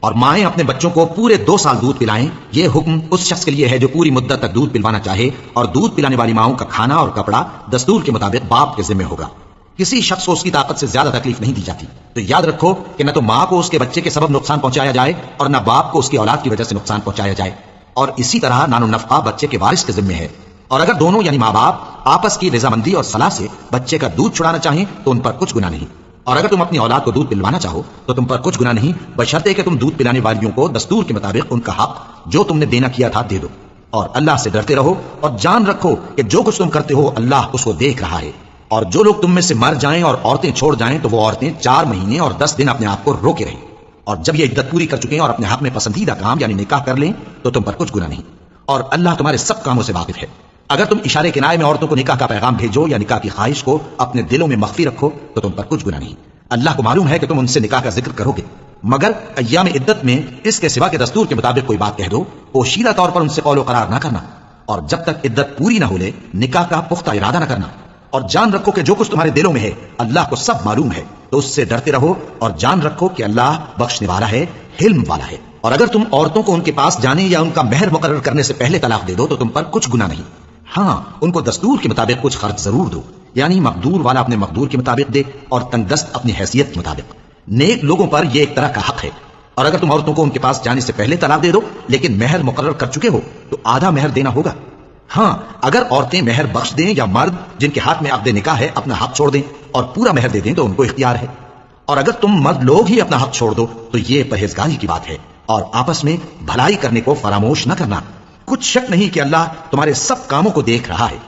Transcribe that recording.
اور مائیں اپنے بچوں کو پورے 2 سال دودھ پلائیں، یہ حکم اس شخص کے لیے ہے جو پوری مدت تک دودھ پلوانا چاہے، اور دودھ پلانے والی ماؤں کا کھانا اور کپڑا دستور کے مطابق باپ کے ذمہ ہوگا۔ کسی شخص کو اس کی طاقت سے زیادہ تکلیف نہیں دی جاتی، تو یاد رکھو کہ نہ تو ماں کو اس کے بچے کے سبب نقصان پہنچایا جائے اور نہ باپ کو اس کی اولاد کی وجہ سے نقصان پہنچایا جائے، اور اسی طرح نان و نفقہ بچے کے وارث کے ذمہ ہے۔ اور اگر دونوں یعنی ماں باپ آپس کی رضامندی اور صلاح سے بچے کا دودھ چھڑانا چاہیں تو ان پر کچھ گناہ نہیں، اور اگر تم اپنی اولاد کو دودھ پلوانا چاہو تو تم پر کچھ گناہ نہیں، بشرطے کہ تم دودھ پلانے والیوں کو دستور کے مطابق ان کا حق جو تم نے دینا کیا تھا دے دو، اور اللہ سے ڈرتے رہو اور جان رکھو کہ جو کچھ تم کرتے ہو اللہ اس کو دیکھ رہا ہے۔ اور جو لوگ تم میں سے مر جائیں اور عورتیں چھوڑ جائیں تو وہ عورتیں 4 مہینے اور 10 دن اپنے آپ کو روکے رہیں، اور جب یہ عدت پوری کر چکیں اور اپنے حق میں پسندیدہ کام یعنی نکاح کر لیں تو تم پر کچھ گناہ نہیں، اور اللہ تمہارے سب کاموں سے واقف ہے۔ اگر تم اشارے کنائے میں عورتوں کو نکاح کا پیغام بھیجو یا نکاح کی خواہش کو اپنے دلوں میں مخفی رکھو تو تم پر کچھ گناہ نہیں، اللہ کو معلوم ہے کہ تم ان سے نکاح کا ذکر کرو گے، مگر ایام عدت میں اس کے سوا کے دستور کے مطابق کوئی بات کہہ دو، پوشیدہ طور پر ان سے قول و قرار نہ کرنا، اور جب تک عدت پوری نہ ہو لے نکاح کا پختہ ارادہ نہ کرنا، اور جان رکھو کہ جو کچھ تمہارے دلوں میں ہے اللہ کو سب معلوم ہے، تو اس سے ڈرتے رہو اور جان رکھو کہ اللہ بخشنے والا ہے، حلم والا ہے۔ اور اگر تم عورتوں کو ان کے پاس جانے یا ان کا مہر مقرر کرنے سے پہلے طلاق دے دو تو تم پر کچھ گناہ نہیں، ہاں ان کو دستور کے مطابق کچھ خرچ ضرور دو، یعنی مقدور والا اپنے مقدور کے مطابق دے اور تنگ دست اپنی حیثیت کے مطابق۔ نیک لوگوں پر یہ ایک طرح کا حق ہے۔ اور اگر تم عورتوں کو ان کے پاس جانے سے پہلے طلاق دے دو لیکن مہر مقرر کر چکے ہو تو آدھا مہر دینا ہوگا، ہاں اگر عورتیں مہر بخش دیں یا مرد جن کے ہاتھ میں عقد نکاح ہے اپنا حق چھوڑ دیں اور پورا مہر دے دیں تو ان کو اختیار ہے، اور اگر تم مرد لوگ ہی اپنا حق چھوڑ دو تو یہ پرہیزگاری کی بات ہے، اور آپس میں بھلائی کرنے کو فراموش نہ کرنا۔ کچھ شک نہیں کہ اللہ تمہارے سب کاموں کو دیکھ رہا ہے۔